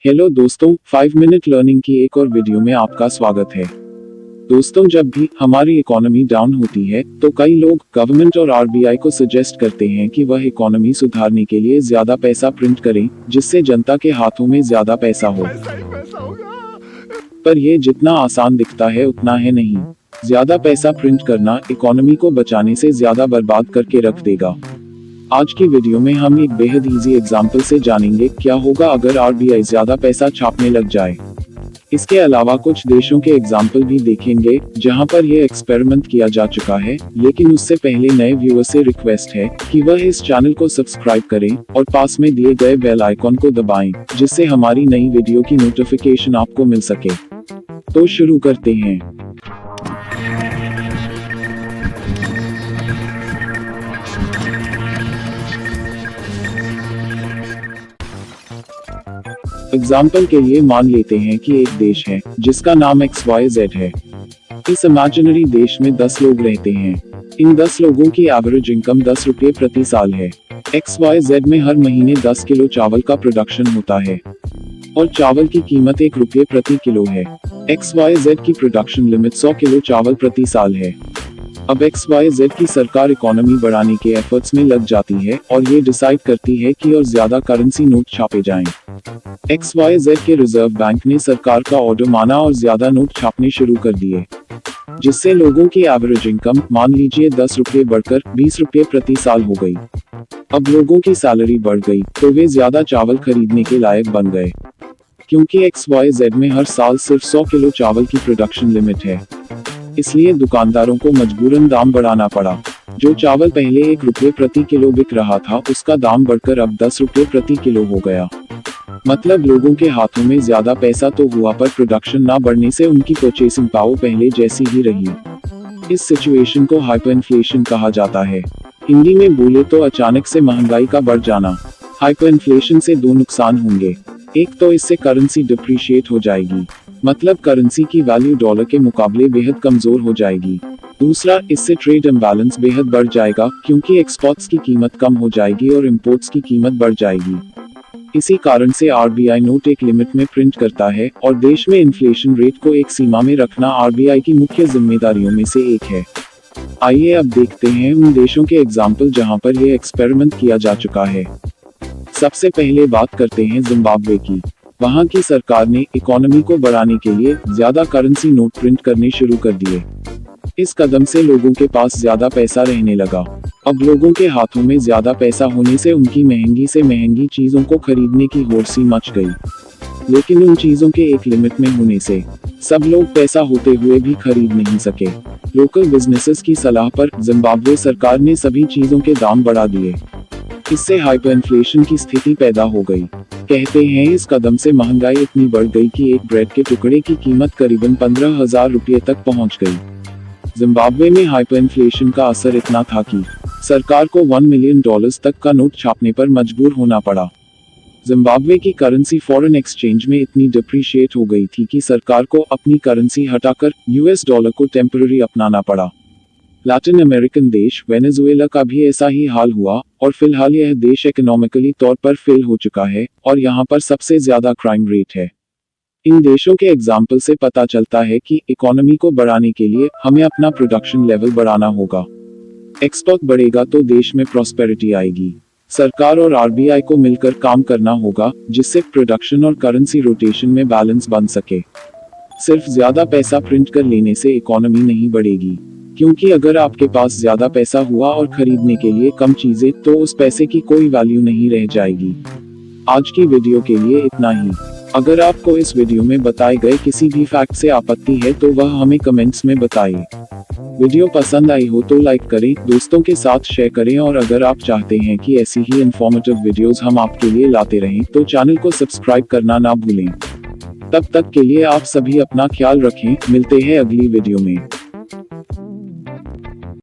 Hello दोस्तों, 5 minute learning की एक और वीडियो में आपका स्वागत है। दोस्तों, जब भी हमारी इकोनॉमी डाउन होती है तो कई लोग गवर्नमेंट और आरबीआई को सजेस्ट करते हैं कि वह इकोनॉमी सुधारने के लिए ज्यादा पैसा प्रिंट करें, जिससे जनता के हाथों में ज्यादा पैसा हो। पर यह जितना आसान दिखता है उतना है नहीं। ज्यादा पैसा प्रिंट करना इकोनॉमी को बचाने से ज्यादा बर्बाद करके रख देगा। आज की वीडियो में हम एक बेहद इजी एग्जाम्पल से जानेंगे क्या होगा अगर आरबीआई ज्यादा पैसा छापने लग जाए। इसके अलावा कुछ देशों के एग्जाम्पल भी देखेंगे जहां पर यह एक्सपेरिमेंट किया जा चुका है, लेकिन उससे पहले नए व्यूअर से रिक्वेस्ट है कि वह इस चैनल को सब्सक्राइब करें और पास में दिए गए बेल आइकॉन को दबाएं, जिससे हमारी नई वीडियो की नोटिफिकेशन आपको मिल सके। तो शुरू करते हैं। एग्जाम्पल के लिए मान लेते हैं कि एक देश है जिसका नाम XYZ है। इस इमेजिनरी देश में 10 लोग रहते हैं। इन 10 लोगों की एवरेज इनकम 10 रुपये प्रति साल है। XYZ में हर महीने 10 किलो चावल का प्रोडक्शन होता है और चावल की कीमत 1 रुपये प्रति किलो है। XYZ की प्रोडक्शन लिमिट 100 किलो चावल प्रति साल है। अब XYZ की सरकार इकोनॉमी बढ़ाने के एफर्ट्स में लग जाती है और ये डिसाइड करती है कि और ज्यादा करेंसी नोट छापे जाएं। XYZ के रिजर्व बैंक ने सरकार का ऑर्डर माना और ज्यादा नोट छापने शुरू कर दिए, जिससे लोगों की एवरेज इनकम मान लीजिए 10 रुपये बढ़कर 20 रुपये प्रति साल हो गई। अब लोगों की सैलरी बढ़ गई तो वे ज्यादा चावल खरीदने के लायक बन गए, क्योंकि XYZ में हर साल सिर्फ 100 किलो चावल की प्रोडक्शन लिमिट है। इसलिए दुकानदारों को मजबूरन दाम बढ़ाना पड़ा। जो चावल पहले 1 रुपये प्रति किलो बिक रहा था उसका दाम बढ़कर अब 10 रुपये प्रति किलो हो गया। मतलब लोगों के हाथों में ज्यादा पैसा तो हुआ, पर प्रोडक्शन ना बढ़ने से उनकी परचेसिंग पावर पहले जैसी ही रही। इस सिचुएशन को हाइपर इन्फ्लेशन कहा जाता है। हिंदी में बोले तो अचानक से महंगाई का बढ़ जाना। हाइपर इन्फ्लेशन से दो नुकसान होंगे। एक तो इससे करेंसी डिप्रिशिएट हो जाएगी, मतलब करेंसी की वैल्यू डॉलर के मुकाबले बेहद कमजोर हो जाएगी। दूसरा, इससे ट्रेड इम्बैलेंस बेहद बढ़ जाएगा, क्योंकि एक्सपोर्ट्स की कीमत कम हो जाएगी और इंपोर्ट्स की कीमत बढ़ जाएगी। इसी कारण से आरबीआई नोट एक लिमिट में प्रिंट करता है और देश में इन्फ्लेशन रेट को एक सीमा में रखना आरबीआई की मुख्य जिम्मेदारियों में से एक है। आइए अब देखते हैं उन देशों के एग्जाम्पल जहां पर यह एक्सपेरिमेंट किया जा चुका है। सबसे पहले बात करते हैं जिम्बाब्वे की। वहां की सरकार ने इकोनॉमी को बढ़ाने के लिए ज्यादा करेंसी नोट प्रिंट करने शुरू कर दिए। इस कदम से लोगों के पास ज्यादा पैसा रहने लगा। अब लोगों के हाथों में ज्यादा पैसा होने से उनकी महंगी से महंगी चीजों को खरीदने की होड़ सी मच गई। लेकिन उन चीजों के एक लिमिट में होने से सब लोग पैसा होते हुए भी खरीद नहीं सके। लोकल बिजनेसेस की सलाह पर जिम्बाब्वे सरकार ने सभी चीजों के दाम बढ़ा दिए। इससे हाइपर इन्फ्लेशन की स्थिति पैदा हो गई। कहते हैं इस कदम से महंगाई इतनी बढ़ गई कि एक ब्रेड के टुकड़े की कीमत करीबन 15,000 रुपये तक पहुंच गई। जिम्बाब्वे में हाइपर इन्फ्लेशन का असर इतना था कि सरकार को $1 मिलियन तक का नोट छापने पर मजबूर होना पड़ा। जिम्बाब्वे की करेंसी फॉरेन एक्सचेंज में इतनी डिप्रिशिएट हो गई थी कि सरकार को अपनी करेंसी हटाकर US डॉलर को टेम्पररी अपनाना पड़ा। लैटिन अमेरिकन देश वेनेजुएला का भी ऐसा ही हाल हुआ और फिलहाल यह देश इकोनॉमिकली तौर पर फेल हो चुका है और यहाँ पर सबसे ज्यादा क्राइम रेट है। इन देशों के एग्जाम्पल से पता चलता है कि इकोनॉमी को बढ़ाने के लिए हमें अपना प्रोडक्शन लेवल बढ़ाना होगा। एक्सपोर्ट बढ़ेगा तो देश में प्रॉस्पेरिटी आएगी। सरकार और आरबीआई को मिलकर काम करना होगा, जिससे प्रोडक्शन और करेंसी रोटेशन में बैलेंस बन सके। सिर्फ ज्यादा पैसा प्रिंट कर लेने से इकोनॉमी नहीं बढ़ेगी, क्योंकि अगर आपके पास ज्यादा पैसा हुआ और खरीदने के लिए कम चीजें, तो उस पैसे की कोई वैल्यू नहीं रह जाएगी। आज की वीडियो के लिए इतना ही। अगर आपको इस वीडियो में बताए गए किसी भी फैक्ट से आपत्ति है तो वह हमें कमेंट्स में बताइए। वीडियो पसंद आई हो तो लाइक करें, दोस्तों के साथ शेयर करें और अगर आप चाहते हैं कि ऐसी ही इंफॉर्मेटिव वीडियोस हम आपके लिए लाते रहें तो चैनल को सब्सक्राइब करना ना भूलें। तब तक के लिए आप सभी अपना ख्याल रखें। मिलते हैं अगली वीडियो में।